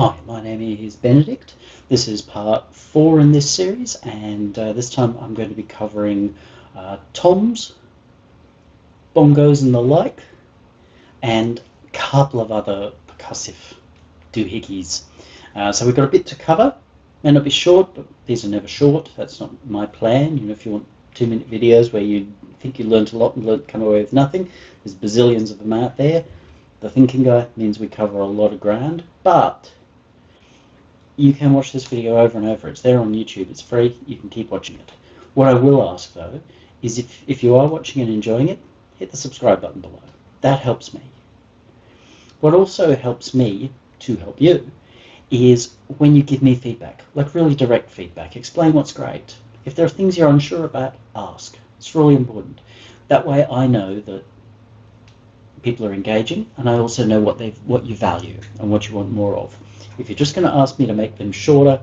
Hi, my name is Benedict. This is part 4 in this series, and this time I'm going to be covering toms, bongos and the like, and a couple of other percussive doohickeys. So we've got a bit to cover. May not be short, but these are never short. That's not my plan. If you want 2-minute videos where you think you learnt a lot and come away with nothing, there's bazillions of them out there. The thinking guy means we cover a lot of ground, but you can watch this video over and over. It's there on YouTube. It's free. You can keep watching it. What I will ask, though, is if you are watching and enjoying it, hit the subscribe button below. That helps me. What also helps me to help you is when you give me feedback, like really direct feedback. Explain what's great. If there are things you're unsure about, ask. It's really important. That way I know that people are engaging, and I also know what you value and what you want more of. If you're just going to ask me to make them shorter,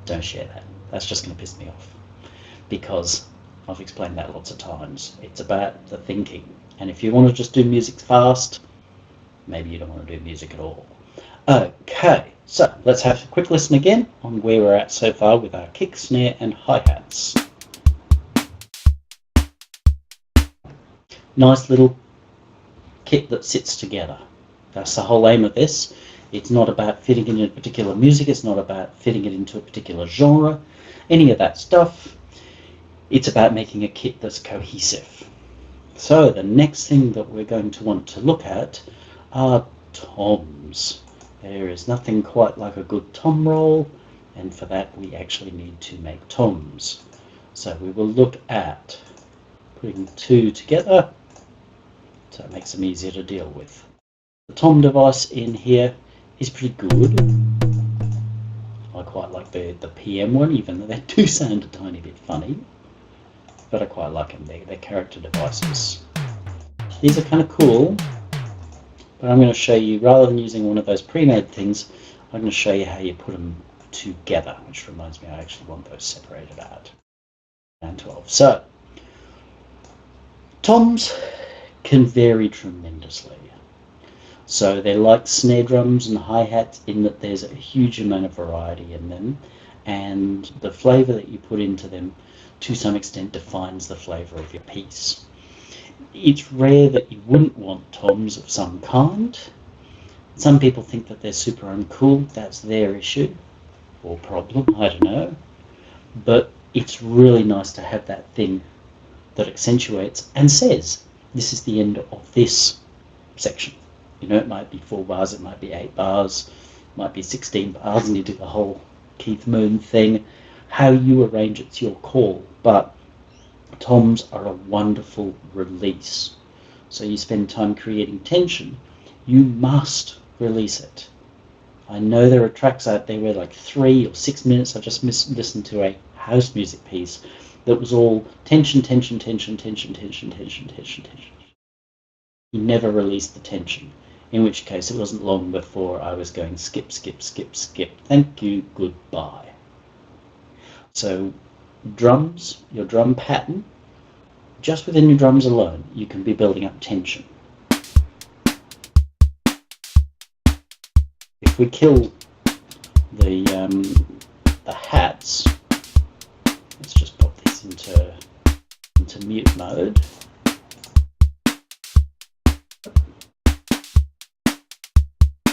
don't share that. That's just going to piss me off, because I've explained that lots of times. It's about the thinking, and if you want to just do music fast, maybe you don't want to do music at all. Okay, so let's have a quick listen again on where we're at so far with our kick, snare and hi-hats. Nice little kit that sits together. That's the whole aim of this. It's not about fitting it in a particular music, it's not about fitting it into a particular genre, any of that stuff. It's about making a kit that's cohesive. So the next thing that we're going to want to look at are toms. There is nothing quite like a good tom roll, and for that we actually need to make toms. So we will look at putting two together, so it makes them easier to deal with. The tom device in here is pretty good. I quite like the PM one, even though they do sound a tiny bit funny, but I quite like them. They're character devices. These are kind of cool, but I'm going to show you, rather than using one of those pre-made things, I'm going to show you how you put them together, which reminds me I actually want those separated out. And 12. So, toms can vary tremendously. So they're like snare drums and hi-hats in that there's a huge amount of variety in them, and the flavour that you put into them to some extent defines the flavour of your piece. It's rare that you wouldn't want toms of some kind. Some people think that they're super uncool. That's their issue or problem, I don't know. But it's really nice to have that thing that accentuates and says, this is the end of this section. It might be 4 bars, it might be 8 bars, it might be 16 bars, and you do the whole Keith Moon thing. How you arrange it's your call, but toms are a wonderful release. So you spend time creating tension, you must release it. I know there are tracks out there where like 3 or 6 minutes, I just listened to a house music piece that was all tension, tension, tension, tension, tension, tension, tension, tension. You never released the tension, in which case it wasn't long before I was going skip, skip, skip, skip, thank you, goodbye. So drums, your drum pattern, just within your drums alone, you can be building up tension. If we kill the hats, let's just pop this into mute mode.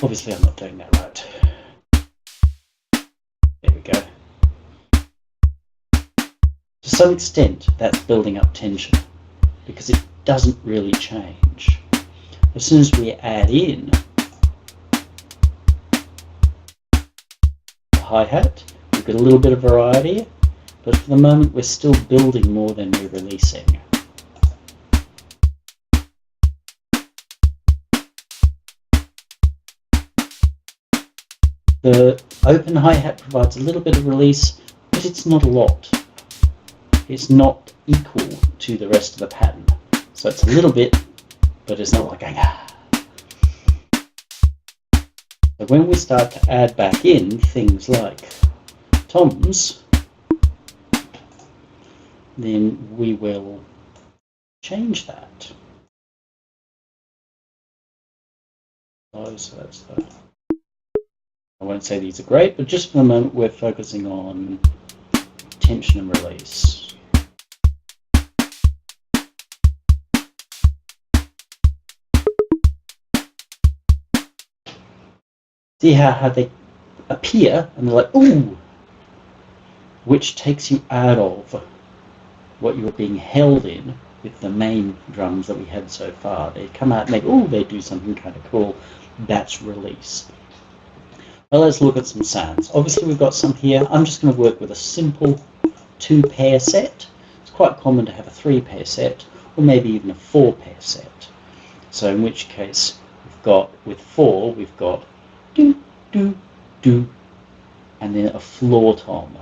Obviously I'm not doing that right. There we go. To some extent that's building up tension, because it doesn't really change. As soon as we add in the hi-hat, we've got a little bit of variety, but for the moment we're still building more than we're releasing. The open hi-hat provides a little bit of release, but it's not a lot. It's not equal to the rest of the pattern. So it's a little bit, but it's not like going ah. So when we start to add back in things like toms, then we will change that. So that's the won't say these are great, but just for the moment we're focusing on tension and release. See how they appear and they're like, ooh, which takes you out of what you were being held in with the main drums that we had so far. They come out and they do something kind of cool. That's release. Well, let's look at some sounds. Obviously we've got some here. I'm just going to work with a simple 2-pair set. It's quite common to have a 3-pair set, or maybe even a 4-pair set. So in which case we've got, with 4, we've got do, do, do, and then a floor tom,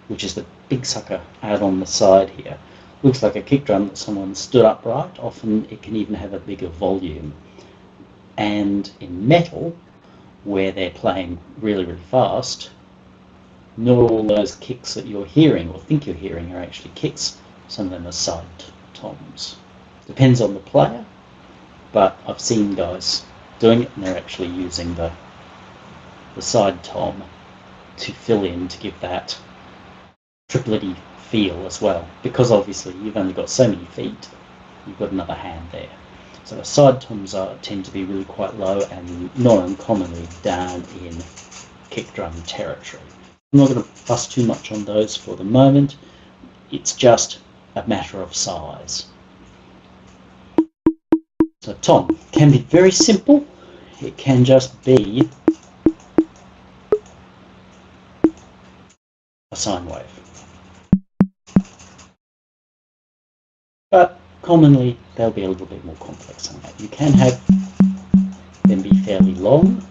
which is the big sucker out on the side here. Looks like a kick drum that someone stood upright. Often it can even have a bigger volume. And in metal, where they're playing really, really fast, not all those kicks that you're hearing or think you're hearing are actually kicks. Some of them are side toms. Depends on the player, but I've seen guys doing it and they're actually using the side tom to fill in, to give that triplety feel as well, because obviously you've only got so many feet, you've got another hand there. So the side toms tend to be really quite low and not uncommonly down in kick drum territory. I'm not going to fuss too much on those for the moment. It's just a matter of size. So tom can be very simple. It can just be a sine wave. But commonly they'll be a little bit more complex than that. You can have them be fairly long,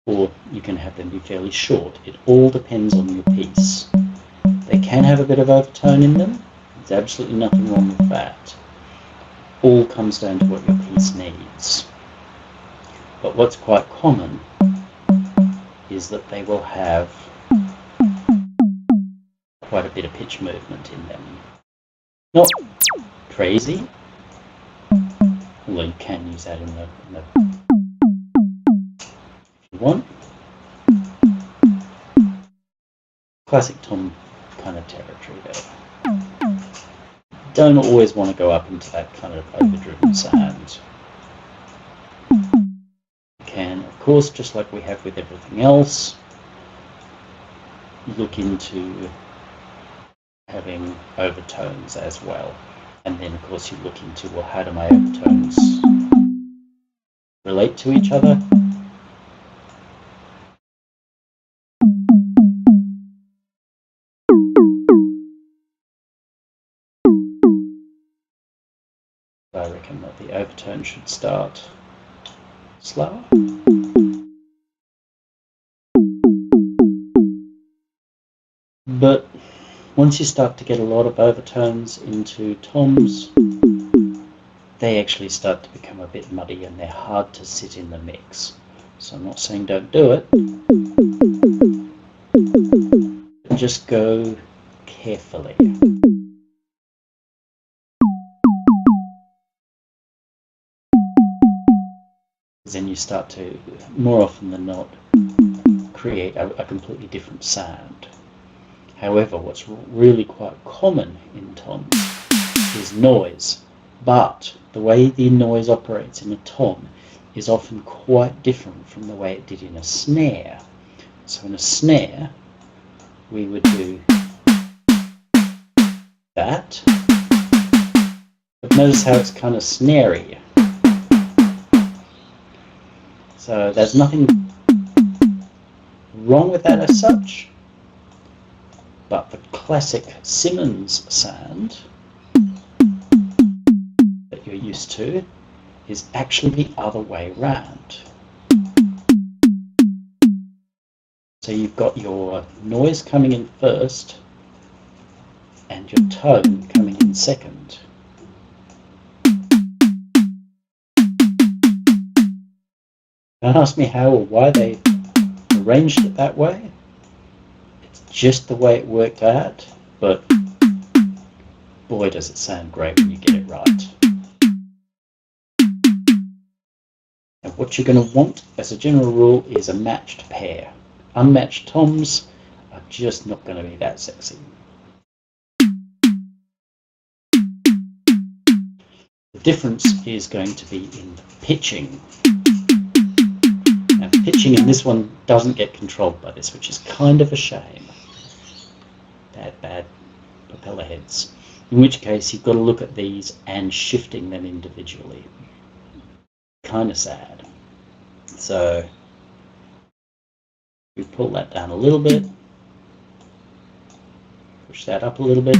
or you can have them be fairly short. It all depends on your piece. They can have a bit of overtone in them. There's absolutely nothing wrong with that. All comes down to what your piece needs. But what's quite common is that they will have quite a bit of pitch movement in them. Not crazy, although you can use that in the if you want. Classic tom kind of territory there. Don't always want to go up into that kind of overdriven sound. You can, of course, just like we have with everything else, look into having overtones as well. And then, of course, you look into, well, how do my overtones relate to each other? I reckon that the overtone should start slower. But once you start to get a lot of overtones into toms, they actually start to become a bit muddy and they're hard to sit in the mix. So I'm not saying don't do it, but just go carefully. Then you start to, more often than not, create a completely different sound. However, what's really quite common in toms is noise, but the way the noise operates in a tom is often quite different from the way it did in a snare. So in a snare, we would do that, but notice how it's kind of snary. So there's nothing wrong with that as such, but the classic Cymbals sound that you're used to is actually the other way round. So you've got your noise coming in first and your tone coming in second. Don't ask me how or why they arranged it that way. It's just the way it worked out, but boy does it sound great when you get it right. And what you're going to want, as a general rule, is a matched pair. Unmatched toms are just not going to be that sexy. The difference is going to be in the pitching. Now, the pitching in this one doesn't get controlled by this, which is kind of a shame. Bad propeller heads. In which case, you've got to look at these and shifting them individually. Kind of sad. So we pull that down a little bit, push that up a little bit.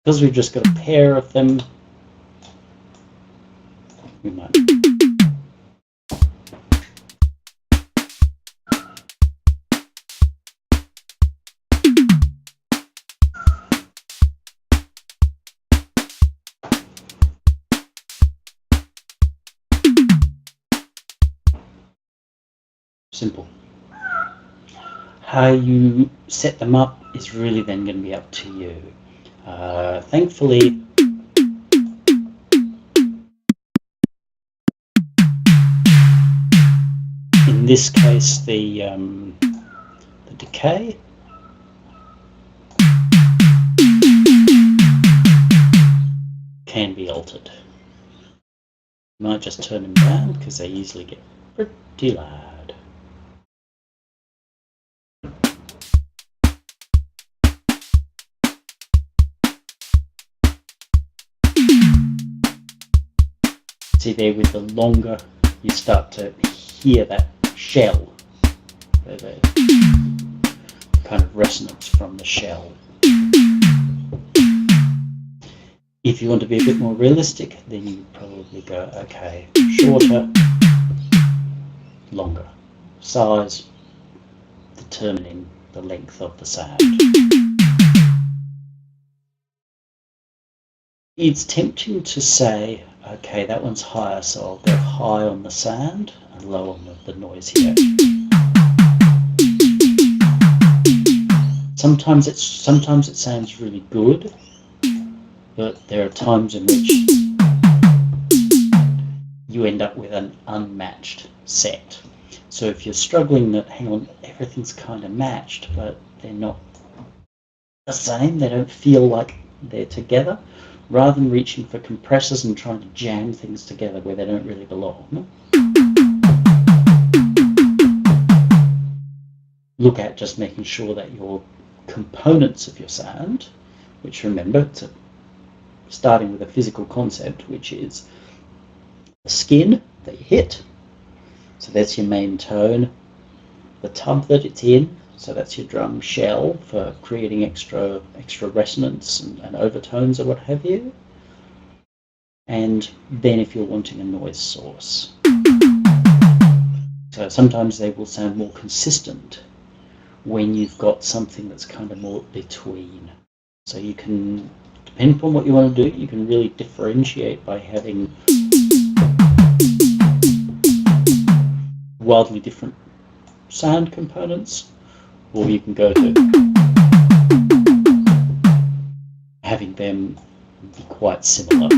Because we've just got a pair of them, we might. Simple. How you set them up is really then going to be up to you. Thankfully, in this case, the decay can be altered. You might just turn them down because they easily get pretty loud. See there, with the longer, you start to hear that shell, the kind of resonance from the shell. If you want to be a bit more realistic, then you probably go, okay, shorter, longer. Size determining the length of the sound. It's tempting to say, okay, that one's higher, so I'll go high on the sound and low on the noise here. Sometimes it sounds really good, but there are times in which you end up with an unmatched set. So if you're struggling that, hang on, everything's kind of matched, but they're not the same, they don't feel like they're together, rather than reaching for compressors and trying to jam things together where they don't really belong, look at just making sure that your components of your sound, which, remember, starting with a physical concept, which is the skin that you hit, so that's your main tone, the tub that it's in, so that's your drum shell for creating extra resonance and overtones or what have you, and then if you're wanting a noise source. So sometimes they will sound more consistent when you've got something that's kind of more between. So you can, depending upon what you want to do, you can really differentiate by having wildly different sound components, or you can go to having them be quite similar,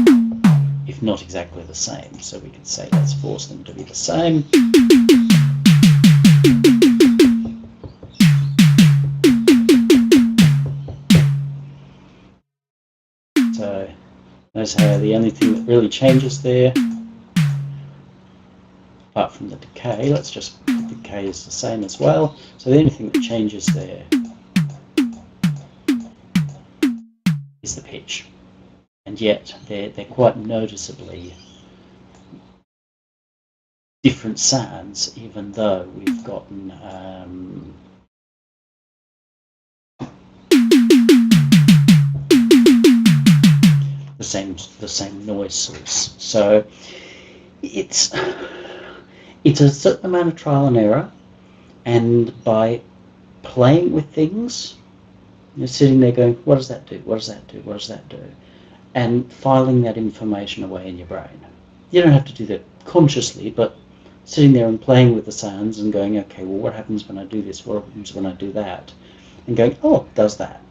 if not exactly the same. So we could say, let's force them to be the same. So notice how the only thing that really changes there, apart from the decay, let's just put the decay is the same as well. So the only thing that changes there is the pitch, and yet they're quite noticeably different sounds, even though we've gotten the same noise source. So it's a certain amount of trial and error, and by playing with things, you're sitting there going, what does that do? What does that do? What does that do? And filing that information away in your brain. You don't have to do that consciously, but sitting there and playing with the sounds and going, okay, well, what happens when I do this? What happens when I do that? And going, oh, it does that.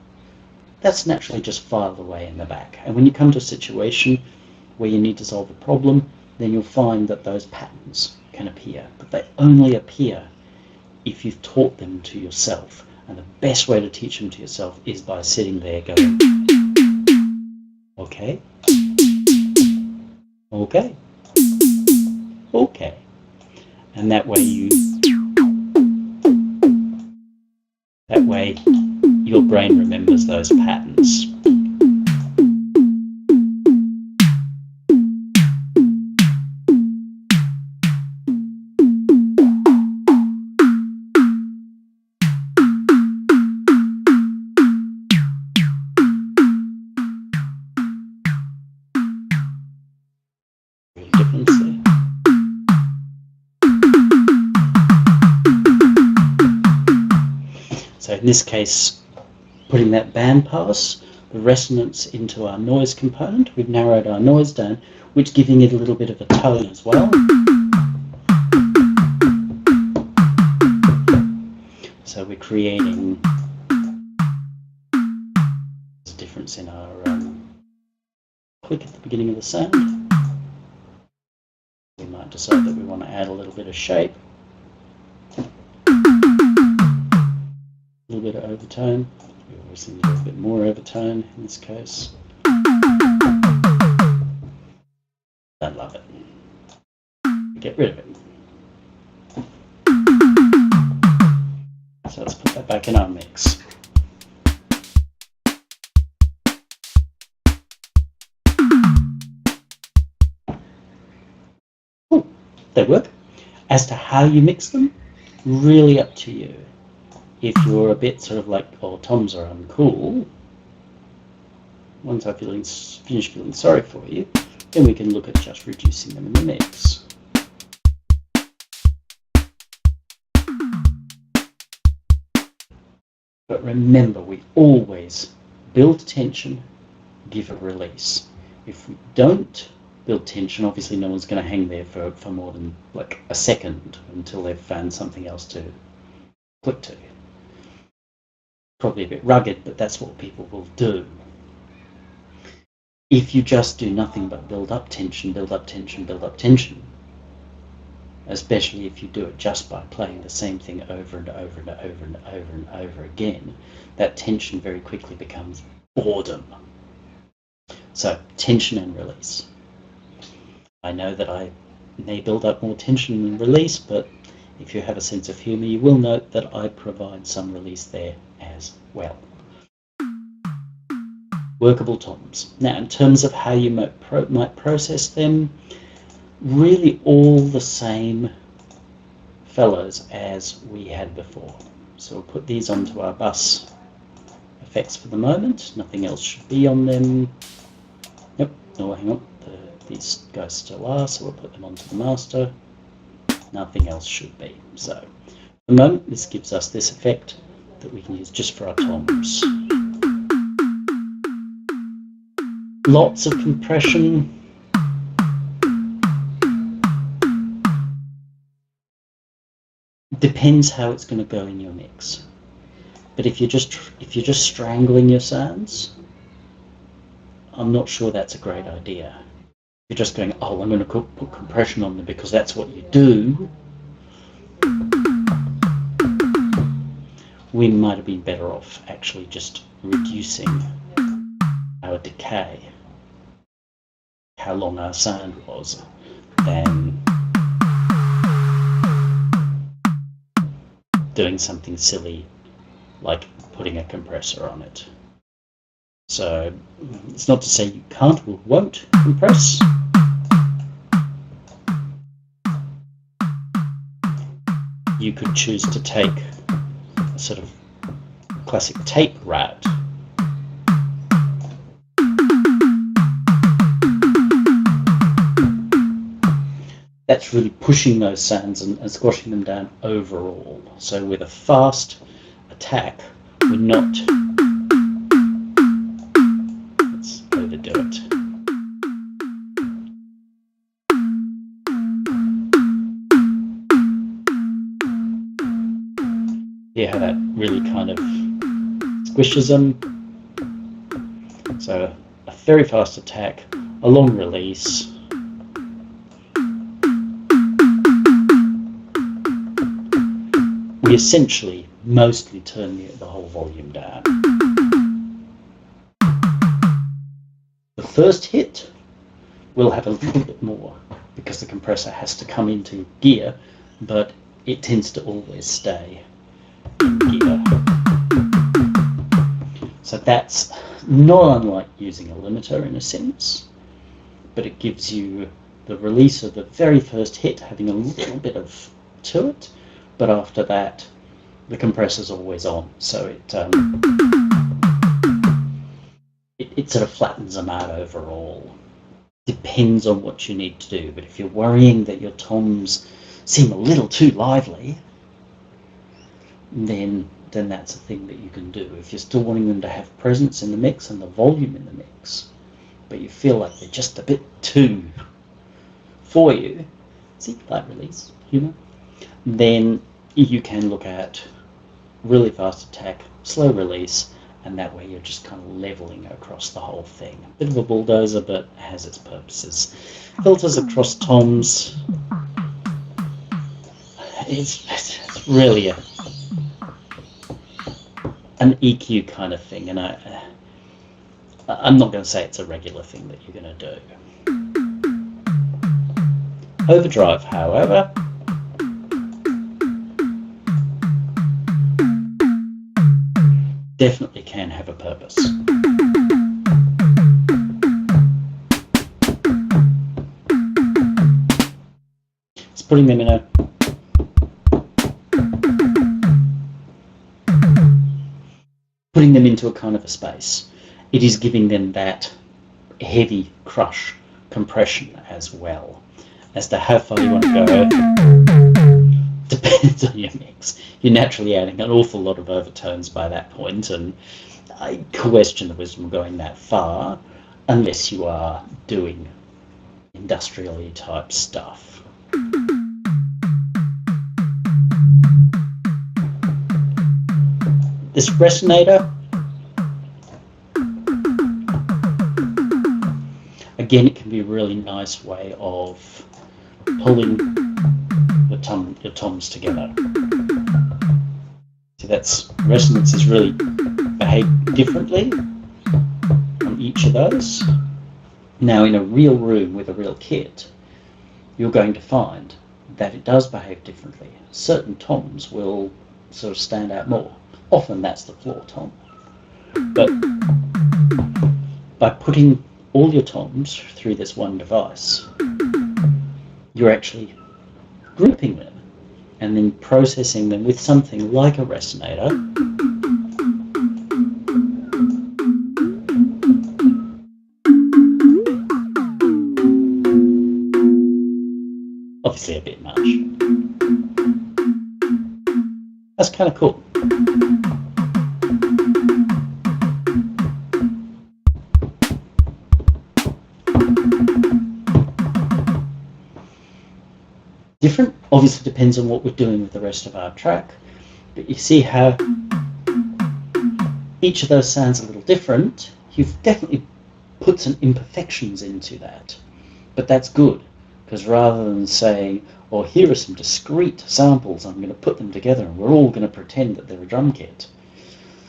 that's naturally just filed away in the back. And when you come to a situation where you need to solve a problem, then you'll find that those patterns can appear, but they only appear if you've taught them to yourself. And the best way to teach them to yourself is by sitting there going, okay, okay, okay. And that way your brain remembers those patterns. Difference there. So in this case, putting that bandpass, the resonance into our noise component, we've narrowed our noise down, which giving it a little bit of a tone as well. So we're creating a difference in our click at the beginning of the sound. We might decide that we want to add a little bit of shape, a little bit of overtone. We always need a little bit more overtone in this case. Don't love it. Get rid of it. So let's put that back in our mix. Oh, they work. As to how you mix them, really up to you. If you're a bit sort of like, oh, toms are uncool, once I finish feeling sorry for you, then we can look at just reducing them in the mix. But remember, we always build tension, give a release. If we don't build tension, obviously no one's going to hang there for more than like a second until they've found something else to click to. Probably a bit rugged, but that's what people will do. If you just do nothing but build up tension, build up tension, build up tension, especially if you do it just by playing the same thing over and over and over and over and over again, that tension very quickly becomes boredom. So tension and release. I know that I may build up more tension and release, but if you have a sense of humour, you will note that I provide some release there as well. Workable toms. Now, in terms of how you might process them, really all the same fellows as we had before. So we'll put these onto our bus effects for the moment. Nothing else should be on them. Yep, no, hang on. These guys still are, so we'll put them onto the master. Nothing else should be. So at the moment, this gives us this effect that we can use just for our toms. Lots of compression. Depends how it's going to go in your mix. But if you're just strangling your sounds, I'm not sure that's a great idea. You're just going, oh, I'm going to put compression on them because that's what you do. We might have been better off actually just reducing our decay, how long our sound was, than doing something silly like putting a compressor on it. So it's not to say you can't or won't compress. You could choose to take a sort of classic tape route. That's really pushing those sounds and squashing them down overall. So with a fast attack, we're not... Let's overdo it. Yeah, how that really kind of squishes them. So a very fast attack, a long release. We essentially mostly turn the whole volume down. The first hit will have a little bit more because the compressor has to come into gear, but it tends to always stay in gear. So that's not unlike using a limiter in a sense, but it gives you the release of the very first hit having a little bit of to it, but after that the compressor's always on, so it sort of flattens them out overall. Depends on what you need to do, but if you're worrying that your toms seem a little too lively, then that's a thing that you can do. If you're still wanting them to have presence in the mix and the volume in the mix, but you feel like they're just a bit too for you, see, light release, humour, then you can look at really fast attack, slow release, and that way you're just kind of leveling across the whole thing. A bit of a bulldozer, but has its purposes. Filters across toms. It's really an EQ kind of thing, and I'm not going to say it's a regular thing that you're going to do. Overdrive, however, definitely can have a purpose. It's putting them into a kind of a space. It is giving them that heavy crush compression as well. As to how far you want to go depends on your mix. You're naturally adding an awful lot of overtones by that point, and I question the wisdom of going that far unless you are doing industrially type stuff. This resonator, again, it can be a really nice way of pulling your toms together. So that's resonance is really behaved differently on each of those. Now, in a real room with a real kit, you're going to find that it does behave differently. Certain toms will sort of stand out more. Often that's the floor tom. But by putting all your toms through this one device, you're actually grouping them and then processing them with something like a resonator. Obviously a bit much. That's kind of cool. Different obviously depends on what we're doing with the rest of our track, but you see how each of those sounds a little different. You've definitely put some imperfections into that, but that's good, because rather than saying, oh, here are some discrete samples, I'm going to put them together and we're all going to pretend that they're a drum kit,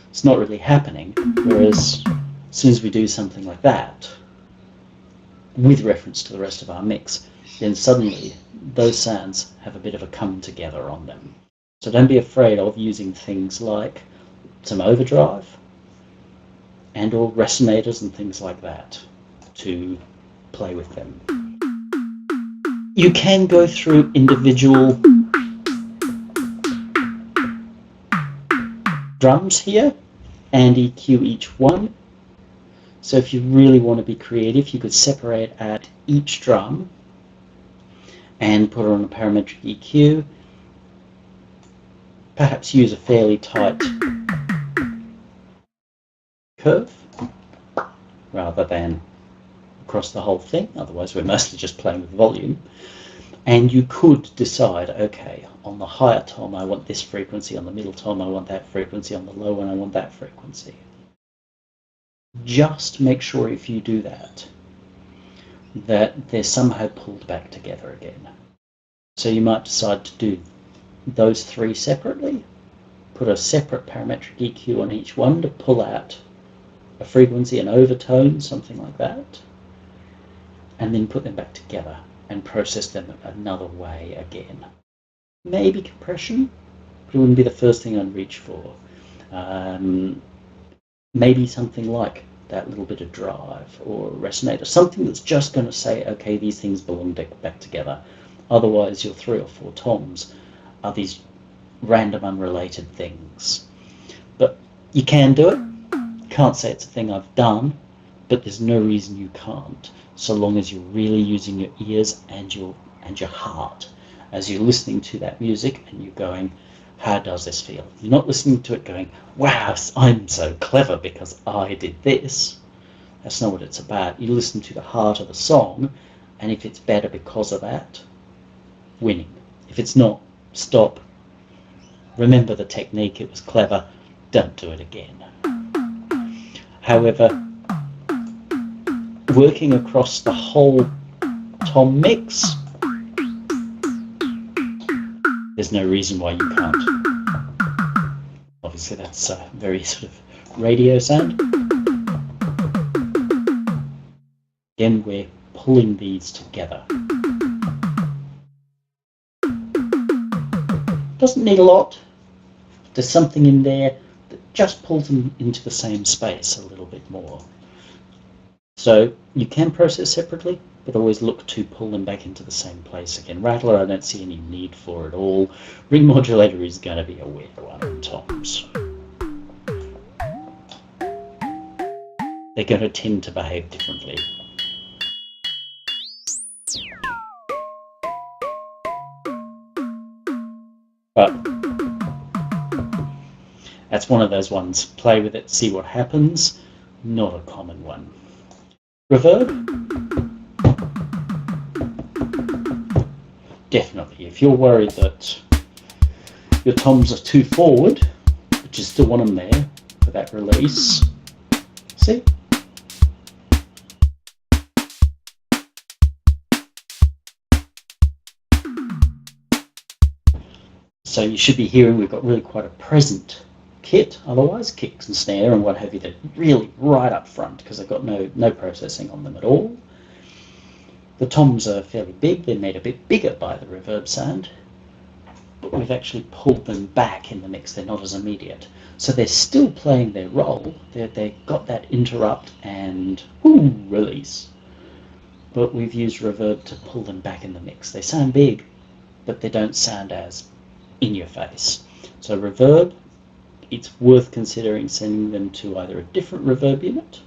it's not really happening. Whereas as soon as we do something like that with reference to the rest of our mix, then suddenly those sounds have a bit of a come together on them. So don't be afraid of using things like some overdrive and or resonators and things like that to play with them. You can go through individual drums here and EQ each one. So if you really want to be creative, you could separate out each drum and put it on a parametric EQ. Perhaps use a fairly tight curve rather than across the whole thing, otherwise we're mostly just playing with volume. And you could decide, okay, on the higher tom I want this frequency, on the middle tom I want that frequency, on the low one I want that frequency. just make sure if you do that, that they're somehow pulled back together again. So you might decide to do those three separately, put a separate parametric EQ on each one to pull out a frequency, an overtone, something like that, and then put them back together and process them another way again. Maybe compression, but it wouldn't be the first thing I'd reach for. Maybe something like that little bit of drive or resonator, something that's just going to say, okay, these things belong back together. Otherwise, your 3 or 4 toms are these random unrelated things. But you can do it. Can't say it's a thing I've done, but there's no reason you can't, so long as you're really using your ears and your heart as you're listening to that music and you're going, how does this feel? You're not listening to it going, wow, I'm so clever because I did this. That's not what it's about. You listen to the heart of the song, and if it's better because of that, winning. If it's not, stop. Remember the technique, it was clever, don't do it again. However, working across the whole tom mix, there's no reason why you can't. Obviously that's a very sort of radio sound. Again, we're pulling these together. Doesn't need a lot. There's something in there that just pulls them into the same space a little bit more. So you can process separately, but always look to pull them back into the same place again. Rattler, I don't see any need for at all. Ring modulator is going to be a weird one in toms. They're going to tend to behave differently. But that's one of those ones. Play with it, see what happens. Not a common one. Reverb? Definitely. If you're worried that your toms are too forward, but you still want them there for that release, see? So you should be hearing we've got really quite a present kit, otherwise kicks and snare and what have you, they're really right up front because they've got no processing on them at all. The toms are fairly big, they're made a bit bigger by the reverb sound, but we've actually pulled them back in the mix, they're not as immediate. So they're still playing their role, they've got that interrupt and release, but we've used reverb to pull them back in the mix. They sound big, but they don't sound as in your face. So reverb, it's worth considering sending them to either a different reverb unit,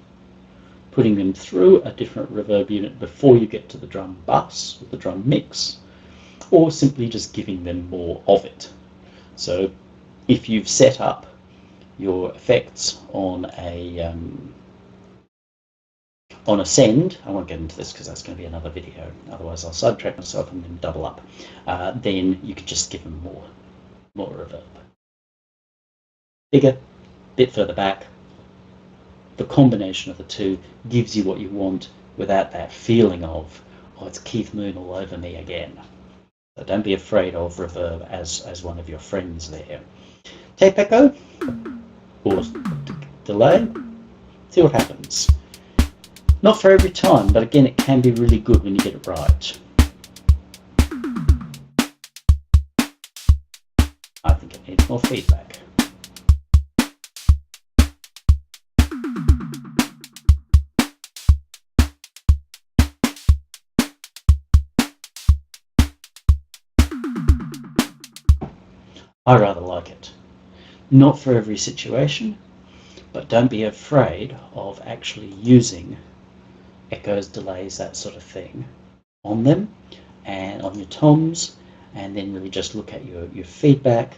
putting them through a different reverb unit before you get to the drum bus or the drum mix, or simply just giving them more of it. So if you've set up your effects on a send, I won't get into this because that's going to be another video, otherwise I'll sidetrack myself and then double up, then you could just give them more reverb. Bigger, bit further back. The combination of the two gives you what you want without that feeling of, oh, it's Keith Moon all over me again. So don't be afraid of reverb as one of your friends there. Tape echo or delay, see what happens. Not for every time, but again, it can be really good when you get it right. I think it needs more feedback. I rather like it. Not for every situation, but don't be afraid of actually using echoes, delays, that sort of thing on them and on your toms, and then really just look at your feedback,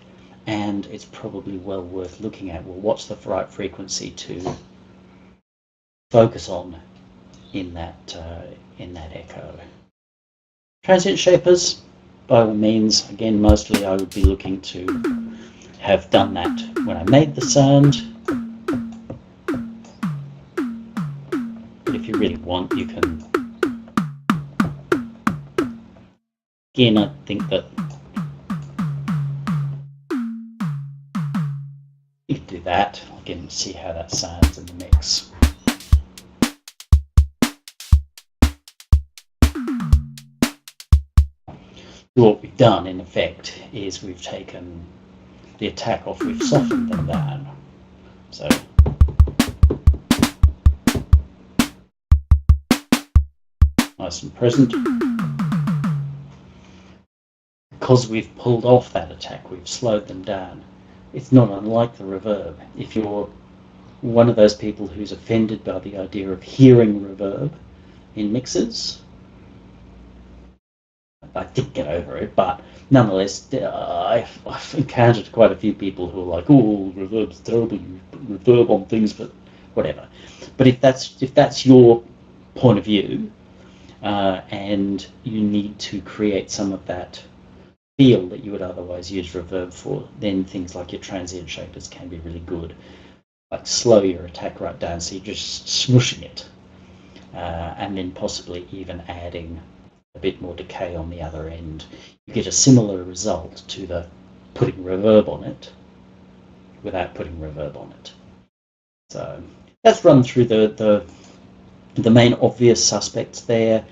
and it's probably well worth looking at, well, what's the right frequency to focus on in that echo. Transient shapers, by all means, again, mostly I would be looking to have done that when I made the sound. really want, you can. Again, I think that you can do that. Again, see how that sounds in the mix. What we've done, in effect, is we've taken the attack off, we've softened them down. So nice and present. Because we've pulled off that attack, we've slowed them down. It's not unlike the reverb. If you're one of those people who's offended by the idea of hearing reverb in mixes, I did get over it, but nonetheless, I've encountered quite a few people who are like, "Oh, reverb's terrible. You put reverb on things," but whatever. But if that's your point of view, and you need to create some of that feel that you would otherwise use reverb for, then things like your transient shapers can be really good. Like slow your attack right down, so you're just smooshing it, and then possibly even adding a bit more decay on the other end. You get a similar result to the putting reverb on it without putting reverb on it. So let's run through the main obvious suspects there.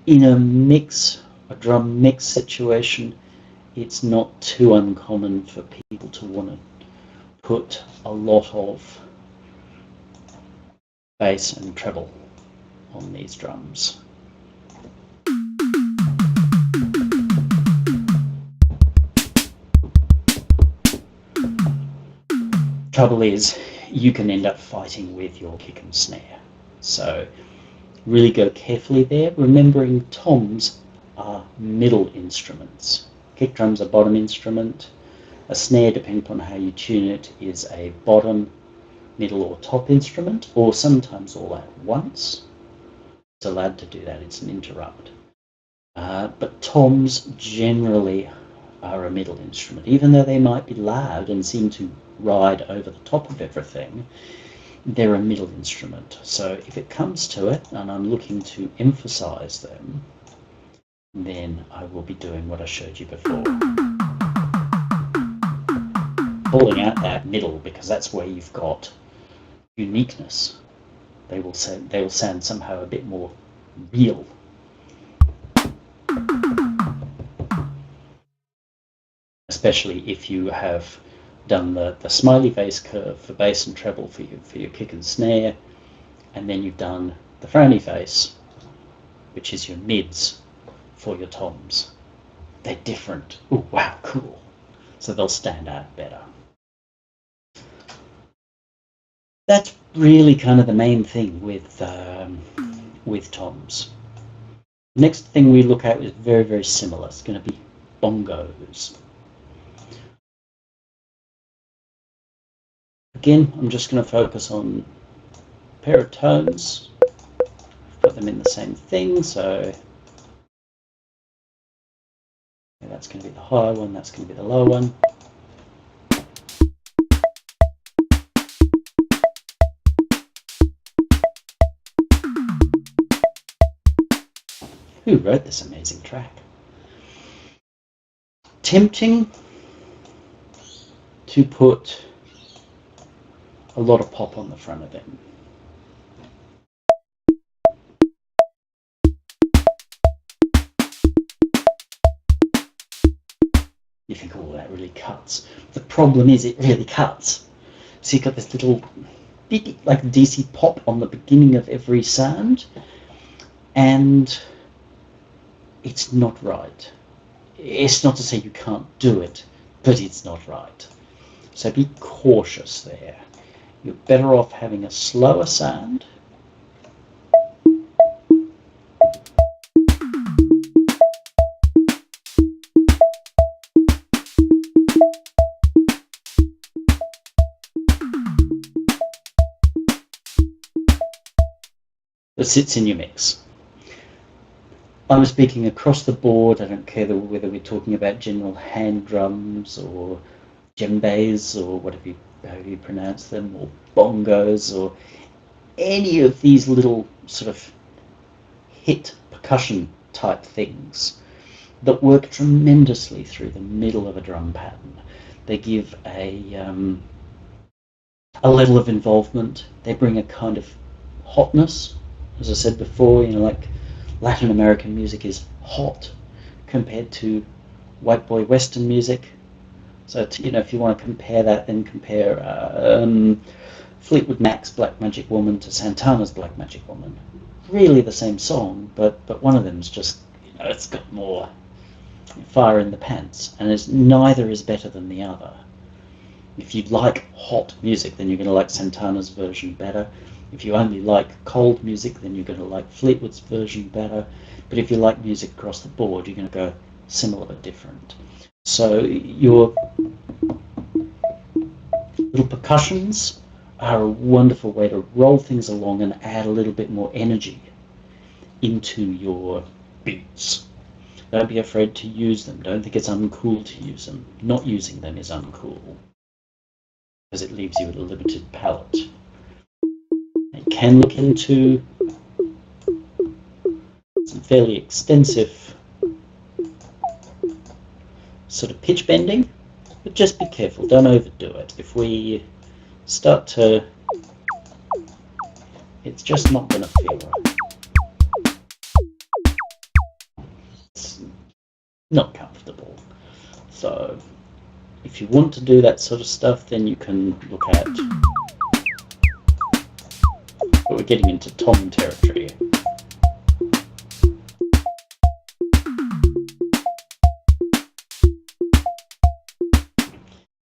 In a drum mix situation, it's not too uncommon for people to want to put a lot of bass and treble on these drums. Trouble is, you can end up fighting with your kick and snare. So really go carefully there, remembering toms are middle instruments. Kick drum's a bottom instrument. A snare, depending upon how you tune it, is a bottom, middle or top instrument, or sometimes all at once. It's allowed to do that, it's an interrupt. But toms generally are a middle instrument, even though they might be loud and seem to ride over the top of everything. They're a middle instrument. So if it comes to it and I'm looking to emphasize them, then I will be doing what I showed you before. Pulling out that middle, because that's where you've got uniqueness. They will sound somehow a bit more real. Especially if you have done the smiley face curve for bass and treble for your kick and snare, and then you've done the frowny face, which is your mids, for your toms. They're different. Oh wow, cool. So they'll stand out better. That's really kind of the main thing with toms. Next thing we look at is very, very similar. It's going to be bongos. Again, I'm just going to focus on a pair of tones. Put them in the same thing, so that's going to be the high one, that's going to be the low one. Who wrote this amazing track? Tempting to put a lot of pop on the front of them. You think, oh, that really cuts. The problem is it really cuts. So you've got this little bit like DC pop on the beginning of every sound, and it's not right. It's not to say you can't do it, but it's not right. So be cautious there. You're better off having a slower sound. That sits in your mix. I'm speaking across the board. I don't care whether we're talking about general hand drums or djembes or whatever how you pronounce them, or bongos, or any of these little sort of hit percussion type things that work tremendously through the middle of a drum pattern. They give a level of involvement. They bring a kind of hotness. As I said before, like Latin American music is hot compared to white boy Western music. So if you want to compare that, then compare Fleetwood Mac's Black Magic Woman to Santana's Black Magic Woman. Really the same song, but one of them's just, it's got more fire in the pants, and neither is better than the other. If you like hot music, then you're going to like Santana's version better. If you only like cold music, then you're going to like Fleetwood's version better. But if you like music across the board, you're going to go similar but different. So your little percussions are a wonderful way to roll things along and add a little bit more energy into your beats. Don't be afraid to use them. Don't think it's uncool to use them. Not using them is uncool, because it leaves you with a limited palette. You can look into some fairly extensive sort of pitch bending, but just be careful, don't overdo it. If we start to, it's just not going to feel right. It's not comfortable. So if you want to do that sort of stuff, then you can look at, but we're getting into Tom territory.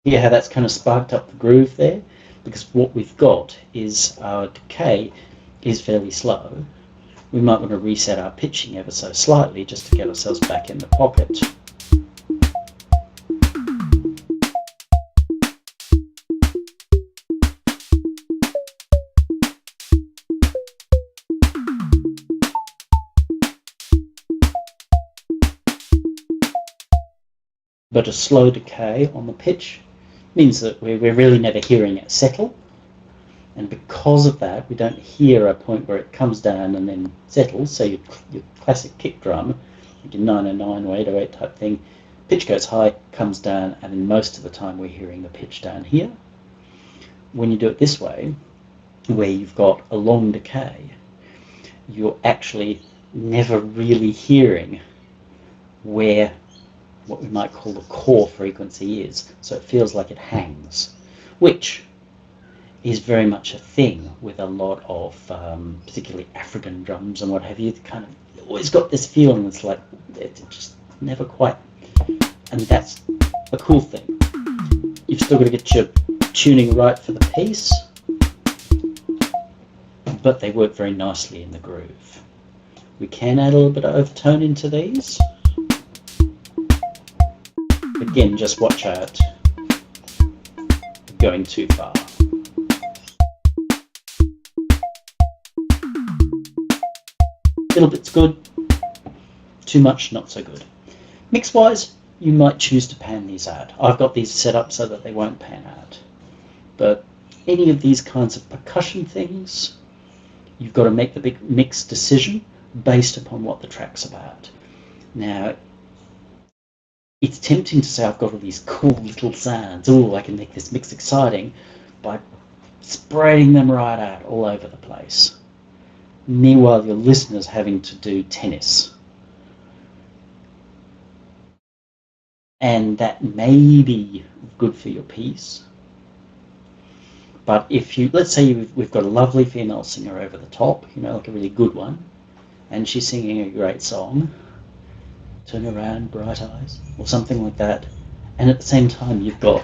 Yeah, how that's kind of sparked up the groove there, because what we've got is our decay is fairly slow. We might want to reset our pitching ever so slightly just to get ourselves back in the pocket. But a slow decay on the pitch means that we're really never hearing it settle, and because of that we don't hear a point where it comes down and then settles. So your classic kick drum, like your 909 or 808 type thing, pitch goes high, comes down, and then most of the time we're hearing the pitch down here. When you do it this way, where you've got a long decay, you're actually never really hearing where what we might call the core frequency is, so it feels like it hangs, which is very much a thing with a lot of particularly African drums and what have you. Kind of always got this feeling that's like it just never quite, and that's a cool thing. You've still got to get your tuning right for the piece, but they work very nicely in the groove. We can add a little bit of overtone into these. Again, just watch out going too far. Little bit's good, too much not so good. Mix wise, you might choose to pan these out. I've got these set up so that they won't pan out, but any of these kinds of percussion things, you've got to make the big mix decision based upon what the track's about. Now, it's tempting to say I've got all these cool little sounds, I can make this mix exciting by spreading them right out all over the place. Meanwhile, your listener's having to do tennis. And that may be good for your piece. But if you, let's say we've got a lovely female singer over the top, like a really good one, and she's singing a great song, Turn Around, Bright Eyes, or something like that, and at the same time you've got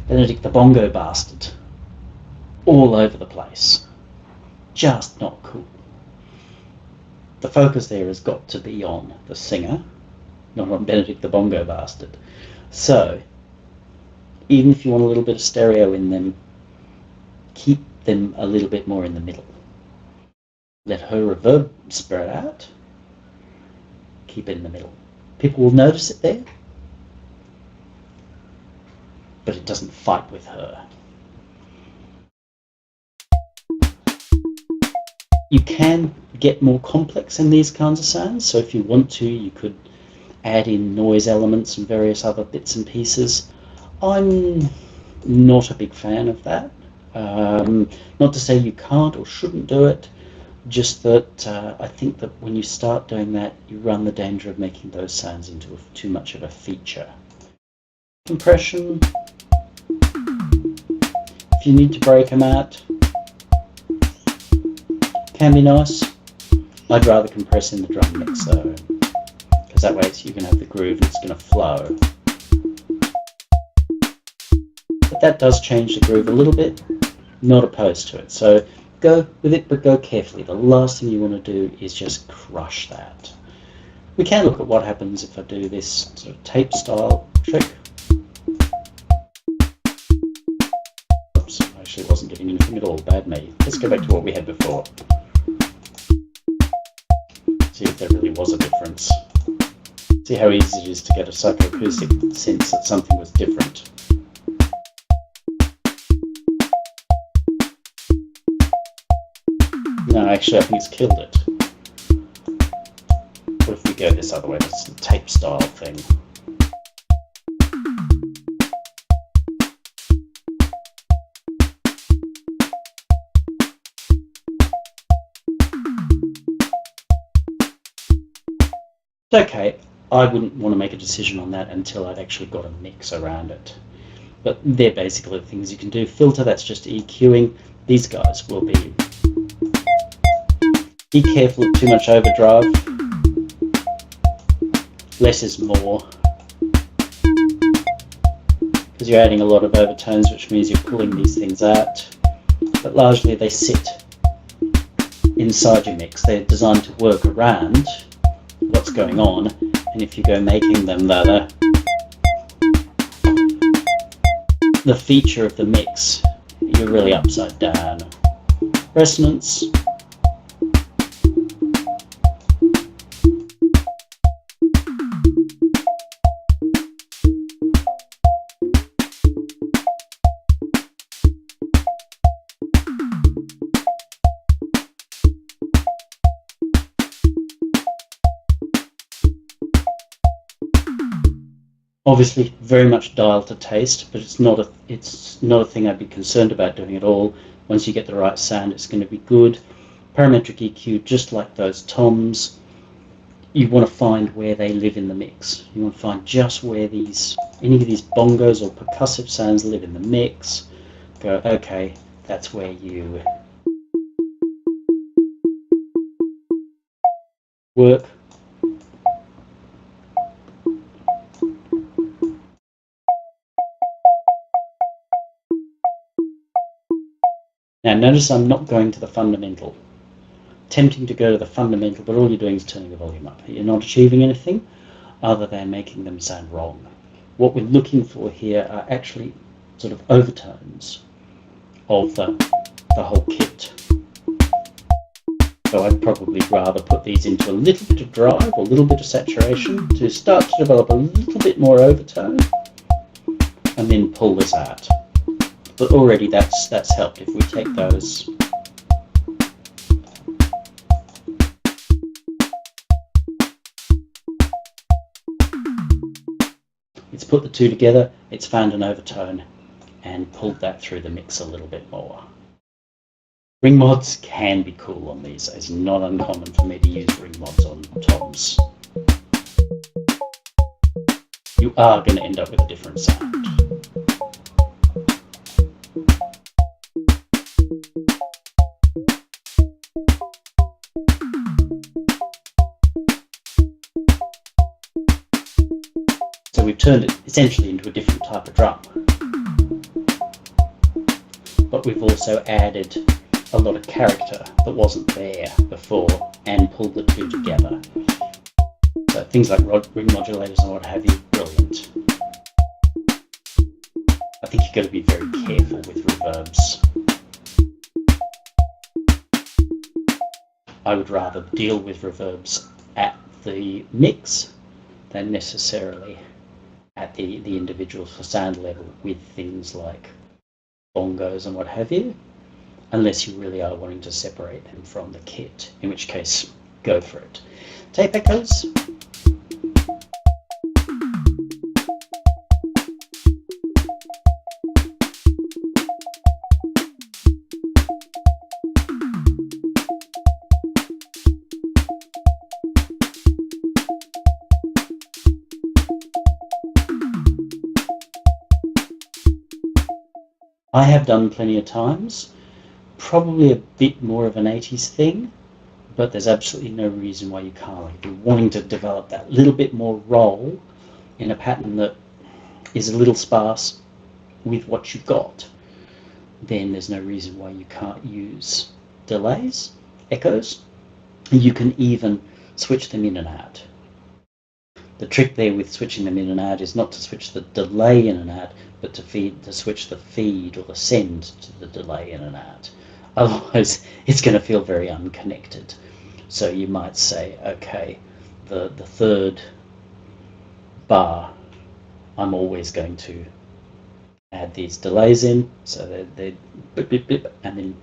Benedict the Bongo Bastard all over the place. Just not cool. The focus there has got to be on the singer, not on Benedict the Bongo Bastard. So, even if you want a little bit of stereo in them, keep them a little bit more in the middle. Let her reverb spread out. Keep it in the middle. People will notice it there, but it doesn't fight with her. You can get more complex in these kinds of sounds, so if you want to, you could add in noise elements and various other bits and pieces. I'm not a big fan of that. Not to say you can't or shouldn't do it, just that I think that when you start doing that, you run the danger of making those sounds into too much of a feature. Compression, if you need to break them out, can be nice. I'd rather compress in the drum mix though, because that way you can have the groove and it's going to flow. But that does change the groove a little bit, not opposed to it. So go with it, but go carefully. The last thing you want to do is just crush that. We can look at what happens if I do this sort of tape style trick. Oops, I actually wasn't getting anything at all, bad me. Let's go back to what we had before. See if there really was a difference. See how easy it is to get a psychoacoustic sense that something was different. No, actually I think it's killed it. What if we go this other way, this tape style thing? Okay, I wouldn't want to make a decision on that until I'd actually got a mix around it. But they're basically the things you can do. Filter, that's just EQing. These guys will be careful of too much overdrive. Less is more. Because you're adding a lot of overtones, which means you're pulling these things out. But largely they sit inside your mix. They're designed to work around what's going on, and if you go making them the feature of the mix, you're really upside down. Resonance. Obviously, very much dial to taste, but it's not a thing I'd be concerned about doing at all. Once you get the right sound, it's going to be good. Parametric EQ, just like those toms, you want to find where they live in the mix. You want to find just where any of these bongos or percussive sounds live in the mix. Go, okay, that's where you work. Now notice I'm not going to the fundamental. Tempting to go to the fundamental, but all you're doing is turning the volume up. You're not achieving anything other than making them sound wrong. What we're looking for here are actually sort of overtones of the whole kit. So I'd probably rather put these into a little bit of drive or a little bit of saturation to start to develop a little bit more overtone, and then pull this out. But already that's helped. If we take those, it's put the two together, it's found an overtone and pulled that through the mix a little bit more. Ring mods can be cool on these. It's not uncommon for me to use ring mods on toms. You are going to end up with a different sound. So we've turned it essentially into a different type of drum. But we've also added a lot of character that wasn't there before and pulled the two together. So things like ring modulators and what have you, brilliant. I think you've got to be very careful with reverbs. I would rather deal with reverbs at the mix than necessarily at the individual sound level with things like bongos and what have you. unless you really are wanting to separate them from the kit, in which case, go for it. Tape echoes. I have done plenty of times, probably a bit more of an 80s thing, but there's absolutely no reason why you can't. Like, if you're wanting to develop that little bit more roll in a pattern that is a little sparse with what you've got, then there's no reason why you can't use delays, echoes. You can even switch them in and out. The trick there with switching them in and out is not to switch the delay in and out, but to switch the feed or the send to the delay in and out. Otherwise, it's going to feel very unconnected. So you might say, okay, the third bar, I'm always going to add these delays in, so they bip, bip, bip, and then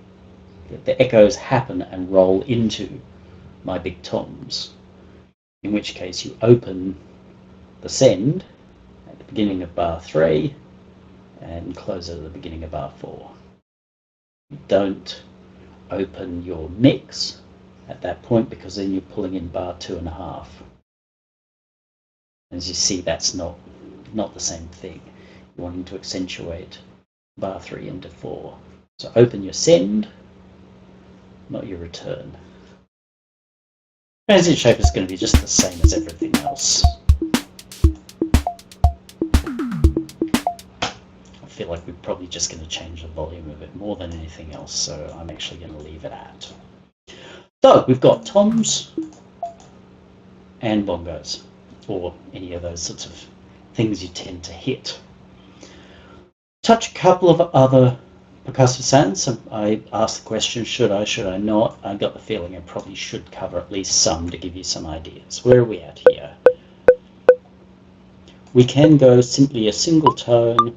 the echoes happen and roll into my big toms, in which case you open the send at the beginning of bar 3 and close it at the beginning of bar 4. You don't open your mix at that point, because then you're pulling in bar 2.5. As you see, that's not the same thing. You're wanting to accentuate bar 3 into 4. So open your send, not your return. Transient shape is going to be just the same as everything else. I feel like we're probably just going to change the volume of it more than anything else, so I'm actually going to leave it at. So we've got toms and bongos, or any of those sorts of things you tend to hit. Touch a couple of other percussive sounds. I asked the question, should I not? I got the feeling I probably should cover at least some to give you some ideas. Where are we at here? We can go simply a single tone,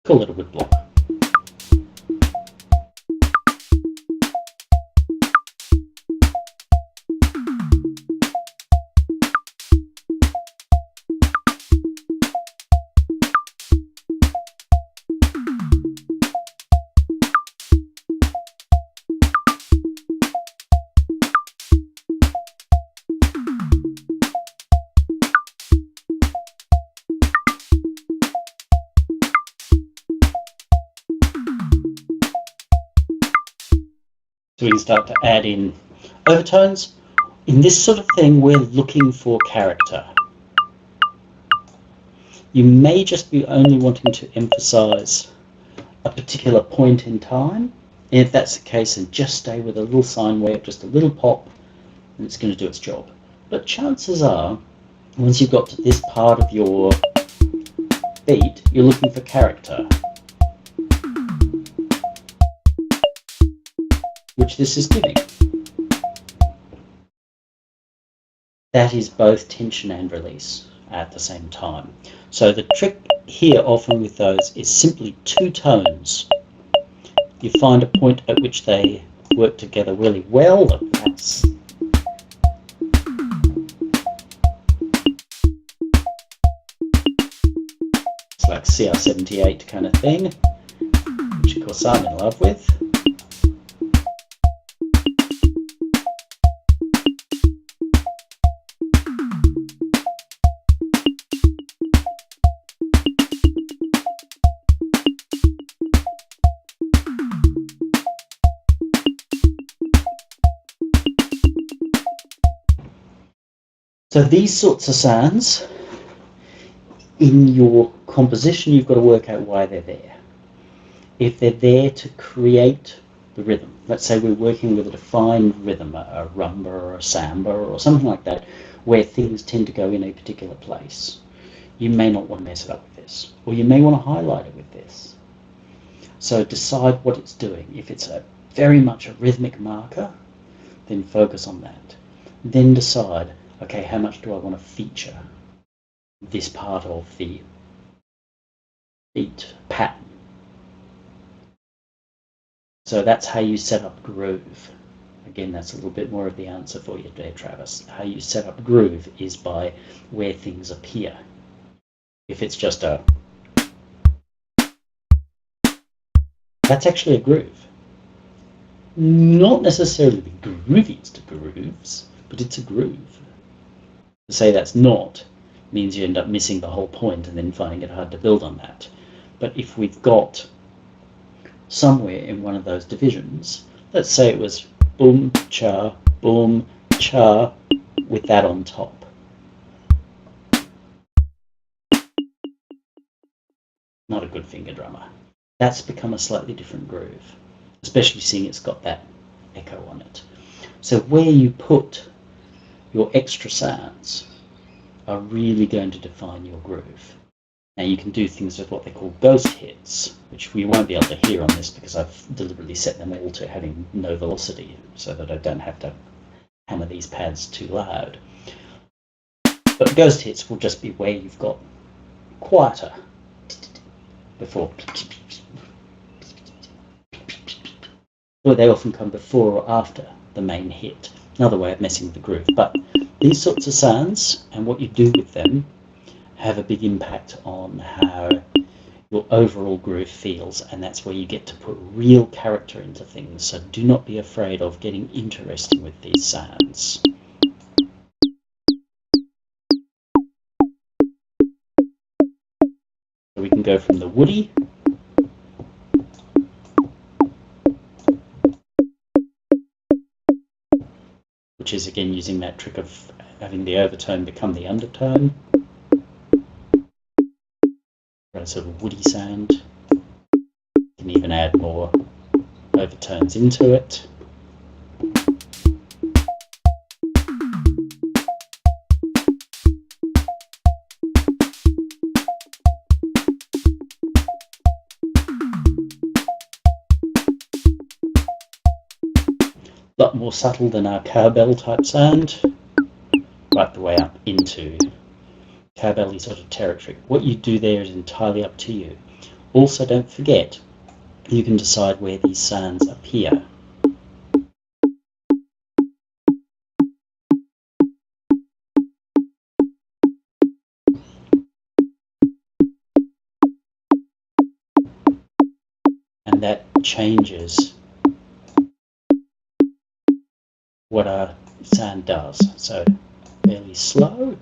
a little bit block. So we can start to add in overtones. In this sort of thing, we're looking for character. You may just be only wanting to emphasize a particular point in time. And if that's the case, then just stay with a little sine wave, just a little pop, and it's going to do its job. But chances are, once you've got to this part of your beat, you're looking for character, which this is giving. That is both tension and release at the same time. So the trick here often with those is simply two tones. You find a point at which they work together really well. That's it's like CR78 kind of thing, which of course I'm in love with. So these sorts of sounds, in your composition, you've got to work out why they're there. If they're there to create the rhythm, let's say we're working with a defined rhythm, a rumba or a samba or something like that, where things tend to go in a particular place, you may not want to mess it up with this, or you may want to highlight it with this. So decide what it's doing. If it's very much a rhythmic marker, then focus on that. Then decide, okay, how much do I want to feature this part of the beat pattern? So that's how you set up groove. Again, that's a little bit more of the answer for you there, Travis. How you set up groove is by where things appear. If it's just a... that's actually a groove. Not necessarily the grooviest grooves, but it's a groove. To say that's not means you end up missing the whole point and then finding it hard to build on that. But if we've got somewhere in one of those divisions, let's say it was boom, cha, with that on top. Not a good finger drummer. That's become a slightly different groove, especially seeing it's got that echo on it. So where you put your extra sounds are really going to define your groove. Now you can do things with what they call ghost hits, which we won't be able to hear on this because I've deliberately set them all to having no velocity so that I don't have to hammer these pads too loud. But ghost hits will just be where you've got quieter before. Well, they often come before or after the main hit. Another way of messing with the groove. But these sorts of sounds and what you do with them have a big impact on how your overall groove feels, and that's where you get to put real character into things. So do not be afraid of getting interesting with these sounds. So we can go from the woody which is again using that trick of having the overtone become the undertone. A sort of woody sound. You can even add more overtones into it. A lot more subtle than our cowbell type sound, right the way up into cowbelly sort of territory. What you do there is entirely up to you. Also, don't forget, you can decide where these sounds appear. And that changes what our sound does. So fairly slow.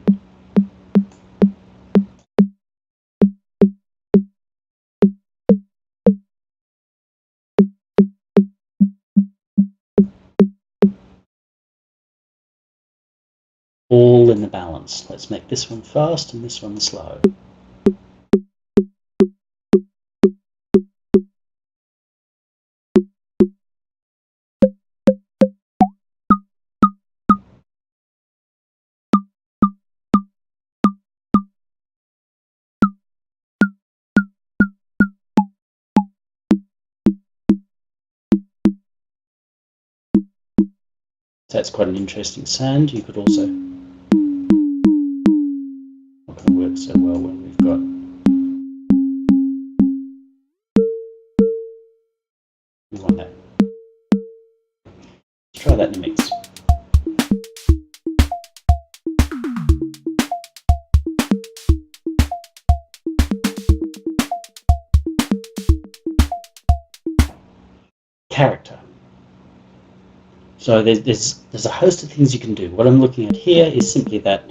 All in the balance. Let's make this one fast and this one slow. So that's quite an interesting sound. You could also, not going to work so well when we've got we want that. Let's try that in the mix. Character. So there's a host of things you can do. What I'm looking at here is simply that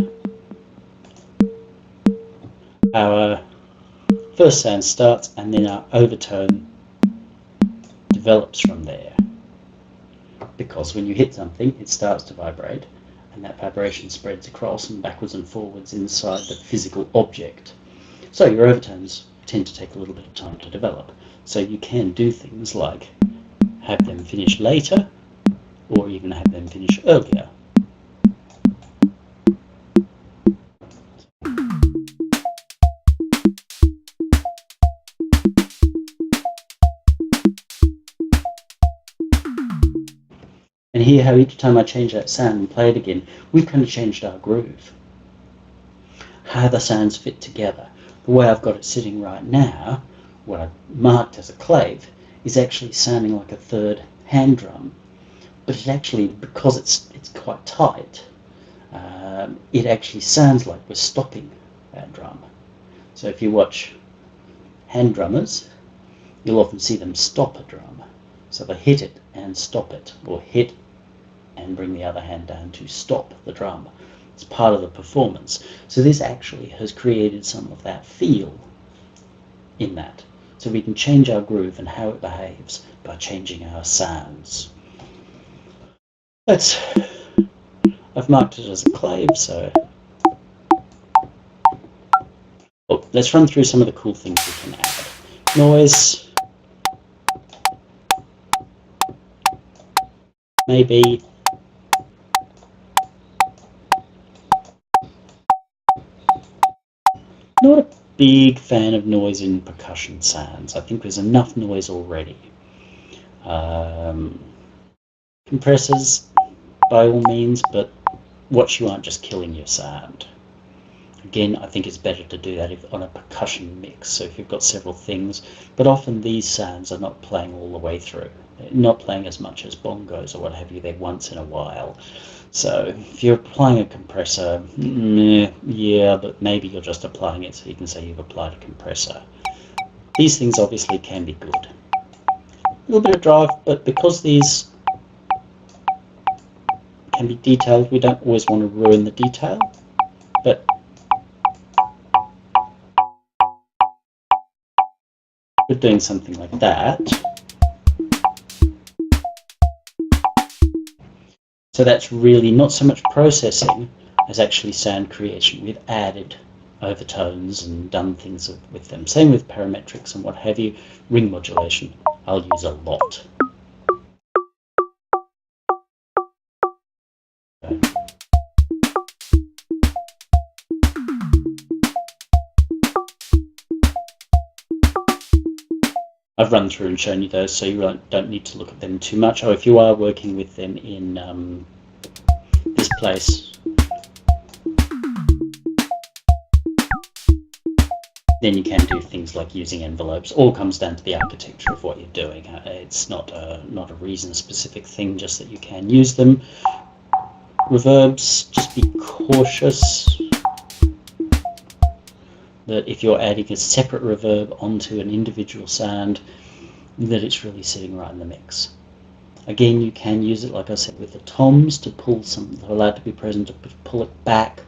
our first sound starts and then our overtone develops from there. Because when you hit something, it starts to vibrate, and that vibration spreads across and backwards and forwards inside the physical object. So your overtones tend to take a little bit of time to develop. So you can do things like have them finish later, or even have them finish earlier. And And hear how each time I change that sound and play it again, we've kind of changed our groove. How the sounds fit together. The way I've got it sitting right now, what I've marked as a clave, is actually sounding like a third hand drum. But it actually, because it's quite tight, it actually sounds like we're stopping that drum. So if you watch hand drummers, you'll often see them stop a drum. So they hit it and stop it, or hit and bring the other hand down to stop the drum. It's part of the performance. So this actually has created some of that feel in that. So we can change our groove and how it behaves by changing our sounds. I've marked it as a clave, so let's run through some of the cool things we can add. Noise, maybe. Not a big fan of noise in percussion sounds. I think there's enough noise already. Compressors, by all means, but what you aren't just killing your sound. Again, I think it's better to do that on a percussion mix, so if you've got several things, but often these sounds are not playing all the way through. They're not playing as much as bongos or what have you, they're once in a while. So if you're applying a compressor, yeah, but maybe you're just applying it so you can say you've applied a compressor. These things obviously can be good. A little bit of drive, but because these can be detailed, we don't always want to ruin the detail, but we're doing something like that. So that's really not so much processing as actually sound creation. We've added overtones and done things with them. Same with parametrics and what have you. Ring modulation I'll use a lot. I've run through and shown you those, so you don't need to look at them too much. Oh, if you are working with them in this place, then you can do things like using envelopes. All comes down to the architecture of what you're doing. It's not a reason-specific thing, just that you can use them. Reverbs, just be cautious that if you're adding a separate reverb onto an individual sound, that it's really sitting right in the mix. Again, you can use it, like I said, with the toms to pull some, they're allowed to be present, to pull it back,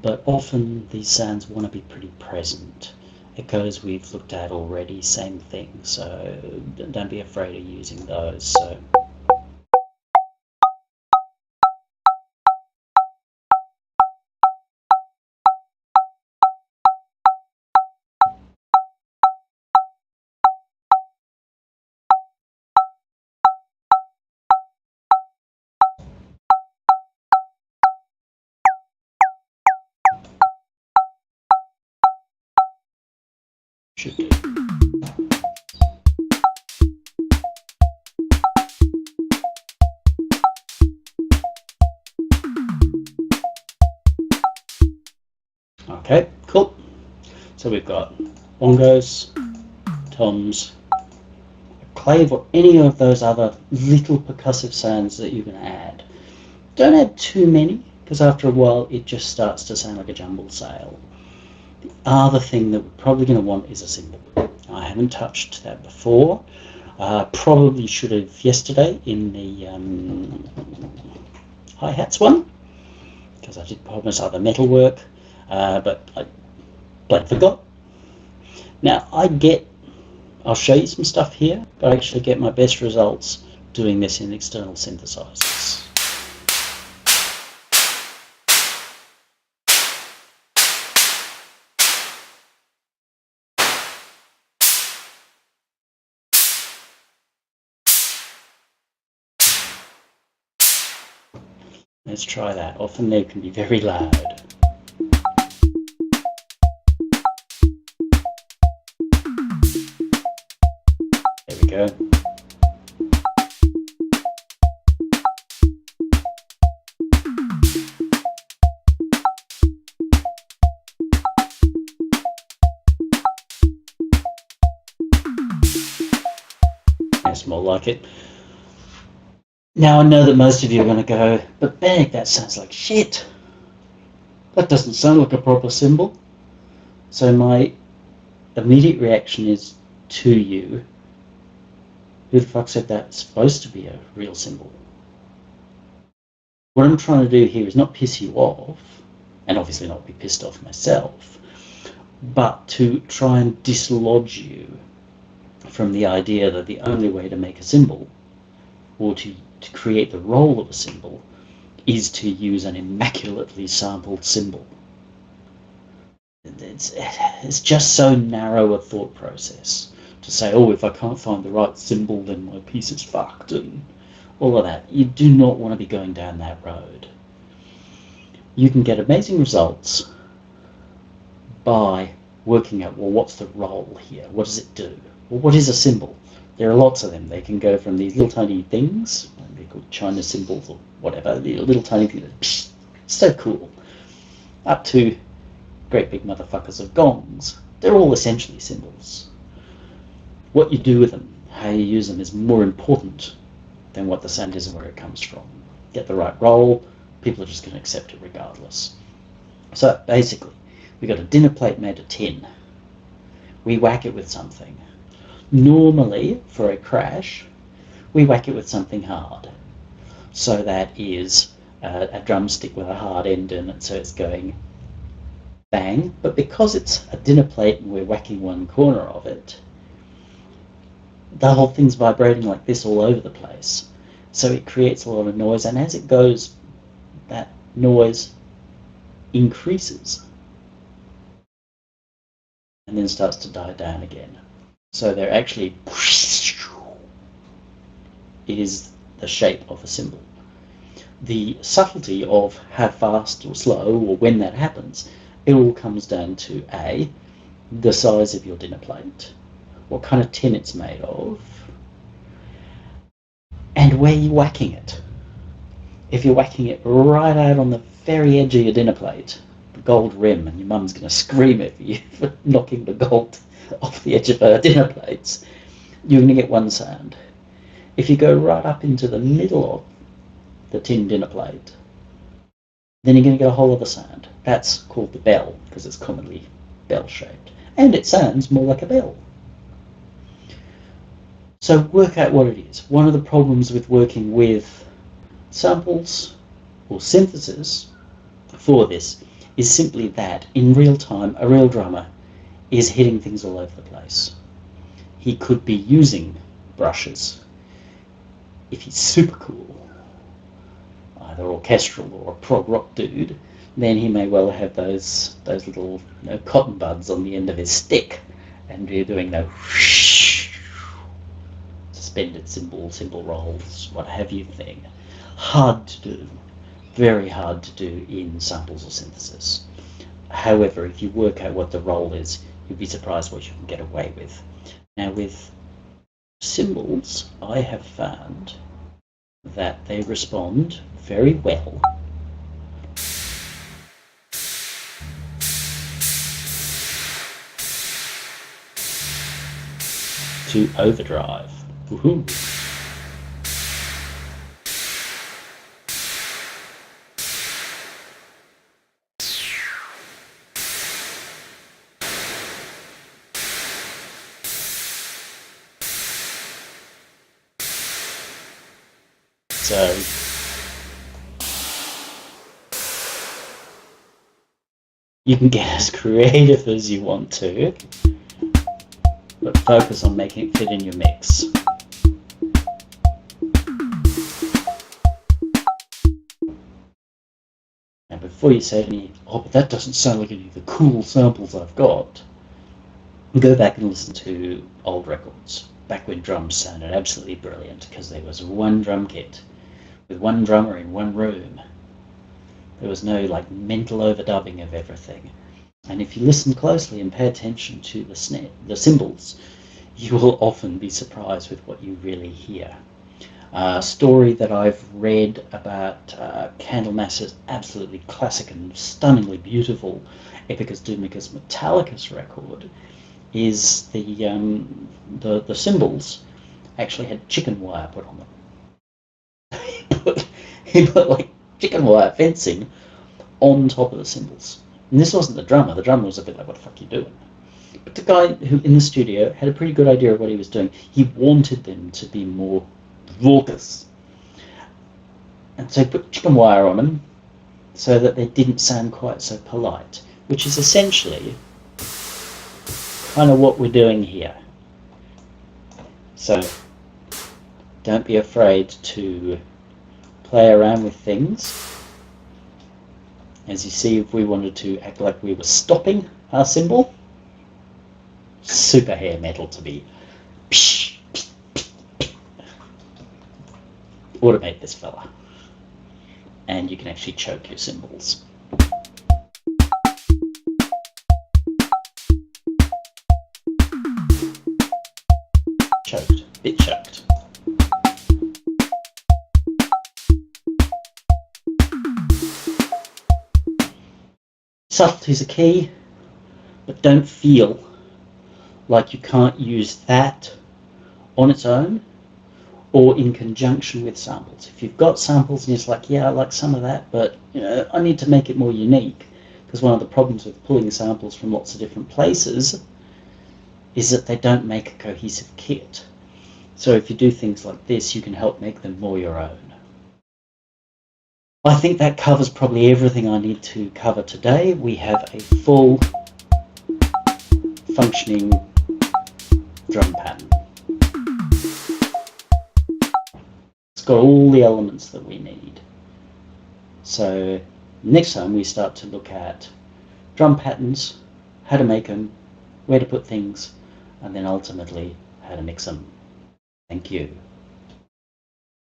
but often these sounds want to be pretty present. Echoes we've looked at already, same thing, so don't be afraid of using those. So should do. Okay, cool. So we've got bongos, toms, a clave, or any of those other little percussive sounds that you're going to add. Don't add too many, because after a while it just starts to sound like a jumble sale. The other thing that we're probably going to want is a cymbal. I haven't touched that before. Probably should have yesterday in the hi-hats one, because I did promise other metal work, but I forgot. Now I'll show you some stuff here, but I actually get my best results doing this in external synthesizers. Let's try that. Often they can be very loud. There we go. sounds more like it. Now I know that most of you are going to go, but Bennick, that sounds like shit. That doesn't sound like a proper cymbal. So my immediate reaction is to you, who the fuck said that's supposed to be a real cymbal? What I'm trying to do here is not piss you off, and obviously not be pissed off myself, but to try and dislodge you from the idea that the only way to make a cymbal, or to create the role of a cymbal, is to use an immaculately sampled cymbal. It's just so narrow a thought process to say, oh, if I can't find the right cymbal, then my piece is fucked, and all of that. You do not want to be going down that road. You can get amazing results by working out, well, what's the role here? What does it do? Well, what is a cymbal? There are lots of them. They can go from these little tiny things, they're called China cymbals or whatever, little tiny things, so cool, up to great big motherfuckers of gongs. They're all essentially cymbals. What you do with them, how you use them, is more important than what the sound is and where it comes from. Get the right role, people are just going to accept it regardless. So basically, we got a dinner plate made of tin. We whack it with something. Normally, for a crash, we whack it with something hard. So that is a drumstick with a hard end in it, so it's going bang. But because it's a dinner plate and we're whacking one corner of it, the whole thing's vibrating like this all over the place. So it creates a lot of noise, and as it goes, that noise increases and then starts to die down again. So they're actually is the shape of a cymbal. The subtlety of how fast or slow or when that happens, it all comes down to A, the size of your dinner plate, what kind of tin it's made of, and where you're whacking it. If you're whacking it right out on the very edge of your dinner plate, the gold rim, and your mum's going to scream at you for knocking the gold off the edge of her dinner plates, you're going to get one sound. If you go right up into the middle of the tin dinner plate, then you're going to get a whole other sound. That's called the bell, because it's commonly bell-shaped. And it sounds more like a bell. So work out what it is. One of the problems with working with samples or synthesis for this is simply that in real time, a real drummer is hitting things all over the place. He could be using brushes. If he's super cool, either orchestral or a prog rock dude, then he may well have those little cotton buds on the end of his stick, and you're doing the suspended cymbal rolls, what have you thing. Hard to do, very hard to do in samples or synthesis. However, if you work out what the role is, you'll be surprised what you can get away with. Now with cymbals, I have found that they respond very well to overdrive. Woohoo! So you can get as creative as you want to, but focus on making it fit in your mix. And before you say to me, oh, but that doesn't sound like any of the cool samples I've got, go back and listen to old records, back when drums sounded absolutely brilliant, because there was one drum kit with one drummer in one room. There was no mental overdubbing of everything. And if you listen closely and pay attention to the cymbals, you will often be surprised with what you really hear. A story that I've read about Candlemass's absolutely classic and stunningly beautiful Epicus Doomicus Metallicus record is the cymbals actually had chicken wire put on them. he put like chicken wire fencing on top of the cymbals. And this wasn't the drummer. The drummer was a bit like, what the fuck are you doing? But the guy who in the studio had a pretty good idea of what he was doing. He wanted them to be more raucous. And so he put chicken wire on them so that they didn't sound quite so polite, which is essentially kind of what we're doing here. So don't be afraid to play around with things. As you see, if we wanted to act like we were stopping our cymbal, super hair metal to be automate this fella, and you can actually choke your cymbals. Choked, bit choked. Subtlety's a key, but don't feel like you can't use that on its own or in conjunction with samples. If you've got samples and you're just like, yeah, I like some of that, but I need to make it more unique, because one of the problems with pulling samples from lots of different places is that they don't make a cohesive kit. So if you do things like this, you can help make them more your own. I think that covers probably everything I need to cover today. We have a full functioning drum pattern. It's got all the elements that we need. So next time we start to look at drum patterns, how to make them, where to put things, and then ultimately how to mix them. Thank you.